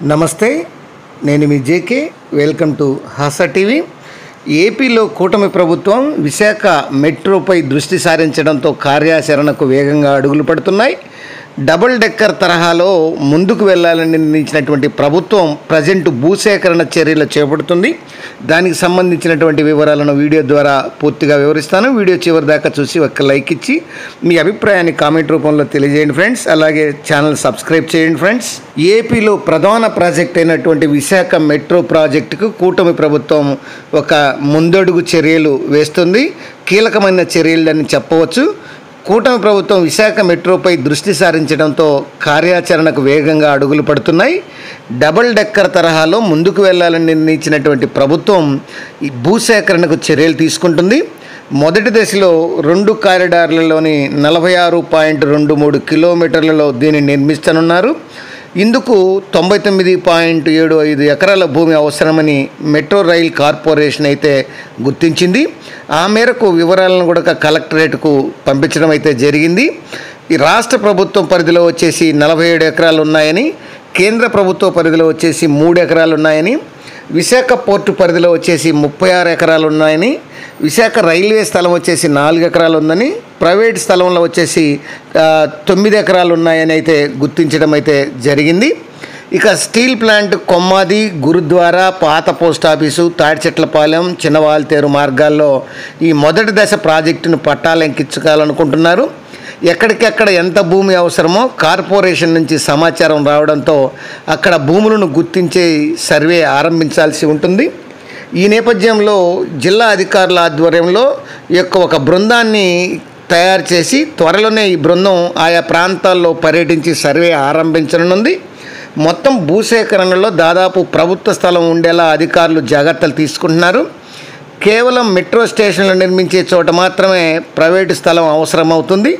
నమస్తే, నేను మీ JK. Welcome to Hasa TV. ఏపీలో కూటమి ప్రభుత్వం విశాఖ మెట్రోపై దృష్టి సారించడంతో కార్యాచరణకు వేగంగా అడుగులు పడుతున్నాయి. డబుల్ డెక్కర్ తరహాలో ముందుకు వెళ్లాలని నిర్ణయించినటువంటి ప్రభుత్వం ప్రజెంట్ భూసేకరణ చర్యలు చేపడుతుంది. దానికి సంబంధించినటువంటి వివరాలను వీడియో ద్వారా పూర్తిగా వివరిస్తాను. వీడియో చివరి దాకా చూసి ఒక లైక్ ఇచ్చి మీ అభిప్రాయాన్ని కామెంట్ రూపంలో తెలియజేయండి ఫ్రెండ్స్. అలాగే ఛానల్ సబ్స్క్రైబ్ చేయండి ఫ్రెండ్స్. ఏపీలో ప్రధాన ప్రాజెక్ట్ అయినటువంటి విశాఖ మెట్రో ప్రాజెక్టుకు కూటమి ప్రభుత్వం ఒక ముందడుగు చర్యలు వేస్తుంది. కీలకమైన చర్యలని చెప్పవచ్చు. కూటమి ప్రభుత్వం విశాఖ మెట్రోపై దృష్టి సారించడంతో కార్యాచరణకు వేగంగా అడుగులు పడుతున్నాయి. డబుల్ డెక్కర్ తరహాలో ముందుకు వెళ్లాలని నిర్ణయించినటువంటి ప్రభుత్వం ఈ భూసేకరణకు చర్యలు తీసుకుంటుంది. మొదటి దశలో 2 కారిడార్లలోని 46.23 కిలోమీటర్లలో దీన్ని నిర్మిస్తనున్నారు. ఇందుకు 99.75 ఎకరాల భూమి అవసరమని మెట్రో రైల్ కార్పొరేషన్ అయితే గుర్తించింది. ఆ మేరకు వివరాలను కూడా కలెక్టరేట్కు పంపించడం అయితే జరిగింది. ఈ రాష్ట్ర ప్రభుత్వం పరిధిలో వచ్చేసి 47 ఎకరాలు ఉన్నాయని, కేంద్ర ప్రభుత్వ పరిధిలో వచ్చేసి 3 ఎకరాలు ఉన్నాయని, విశాఖ పోర్టు పరిధిలో వచ్చేసి 36 ఎకరాలు ఉన్నాయని, విశాఖ రైల్వే స్థలం వచ్చేసి 4 ఎకరాలు ఉందని, ప్రైవేట్ స్థలంలో వచ్చేసి 9 ఎకరాలు ఉన్నాయని అయితే గుర్తించడం అయితే జరిగింది. ఇక స్టీల్ ప్లాంట్, కొమ్మాది, గురుద్వారా, పాత పోస్ట్ ఆఫీసు, తాడిచెట్లపాలెం, చిన్నవాల్తేరు మార్గాల్లో ఈ మొదటి దశ ప్రాజెక్టును పట్టాలెక్కించుకోవాలనుకుంటున్నారు. ఎక్కడికెక్కడ ఎంత భూమి అవసరమో కార్పొరేషన్ నుంచి సమాచారం రావడంతో అక్కడ భూములను గుర్తించే సర్వే ఆరంభించాల్సి ఉంటుంది. ఈ నేపథ్యంలో జిల్లా అధికారుల ఆధ్వర్యంలో ఒక బృందాన్ని తయారు చేసి త్వరలోనే ఈ బృందం ఆయా ప్రాంతాల్లో పర్యటించి సర్వే ఆరంభించనుంది. మొత్తం భూసేకరణలో దాదాపు ప్రభుత్వ స్థలం ఉండేలా అధికారులు జాగ్రత్తలు తీసుకుంటున్నారు. కేవలం మెట్రో స్టేషన్లు నిర్మించే చోట మాత్రమే ప్రైవేటు స్థలం అవసరమవుతుంది.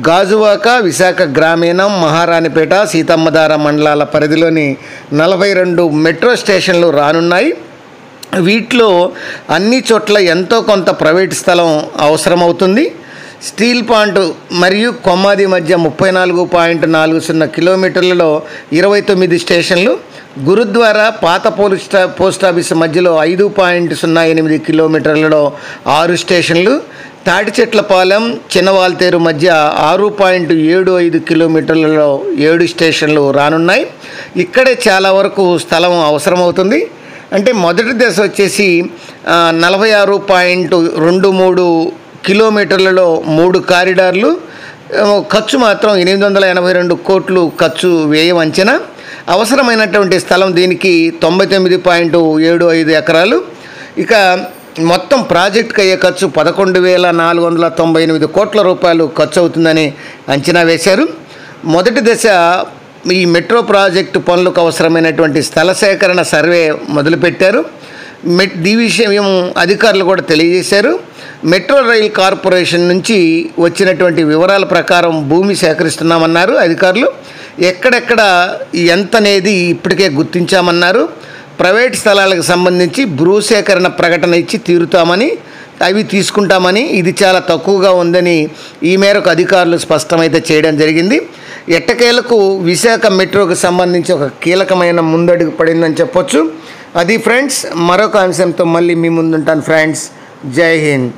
గాజువాక, విశాఖ గ్రామీణం, మహారాణిపేట, సీతమ్మధార మండలాల పరిధిలోని 42 మెట్రో స్టేషన్లు రానున్నాయి. వీటిలో అన్ని చోట్ల ఎంతో కొంత ప్రైవేట్ స్థలం అవసరమవుతుంది. స్టీల్ ప్లాంట్ మరియు కొమ్మాది మధ్య 34.40 కిలోమీటర్లలో 29 స్టేషన్లు, గురుద్వారా, పాత పోస్ట్ ఆఫీసు మధ్యలో 5.08 కిలోమీటర్లలో 6 స్టేషన్లు, తాడిచెట్లపాలెం, చిన్నవాల్తేరు మధ్య 6.75 కిలోమీటర్లలో 7 స్టేషన్లు రానున్నాయి. ఇక్కడే చాలా వరకు స్థలం అవసరమవుతుంది. అంటే మొదటి దశ వచ్చేసి 46.23 కిలోమీటర్లలో 3 కారిడార్లు, ఖర్చు మాత్రం 882 కోట్లు ఖర్చు వ్యయం అంచనా. అవసరమైనటువంటి స్థలం దీనికి 99.75 ఎకరాలు. ఇక మొత్తం ప్రాజెక్టుకి అయ్యే ఖర్చు 11,498 కోట్ల రూపాయలు ఖర్చు అవుతుందని అంచనా వేశారు. మొదటి దశ ఈ మెట్రో ప్రాజెక్టు పనులకు అవసరమైనటువంటి స్థల సేకరణ సర్వే మొదలుపెట్టారు. ఈ విషయం అధికారులు కూడా తెలియజేశారు. మెట్రో రైల్ కార్పొరేషన్ నుంచి వచ్చినటువంటి వివరాల ప్రకారం భూమి సేకరిస్తున్నామన్నారు అధికారులు. ఎక్కడెక్కడ ఎంత అనేది ఇప్పటికే గుర్తించామన్నారు. ప్రైవేట్ స్థలాలకు సంబంధించి భూసేకరణ ప్రకటన ఇచ్చి తీరుతామని, అవి తీసుకుంటామని, ఇది చాలా తక్కువగా ఉందని ఈ మేరకు అధికారులు స్పష్టమైతే చేయడం జరిగింది. ఎట్టకేలకు విశాఖ మెట్రోకి సంబంధించి ఒక కీలకమైన ముందడుగు పడిందని చెప్పొచ్చు. అది ఫ్రెండ్స్, మరొక అంశంతో మళ్ళీ మీ ముందుంటాను ఫ్రెండ్స్. జై హింద్.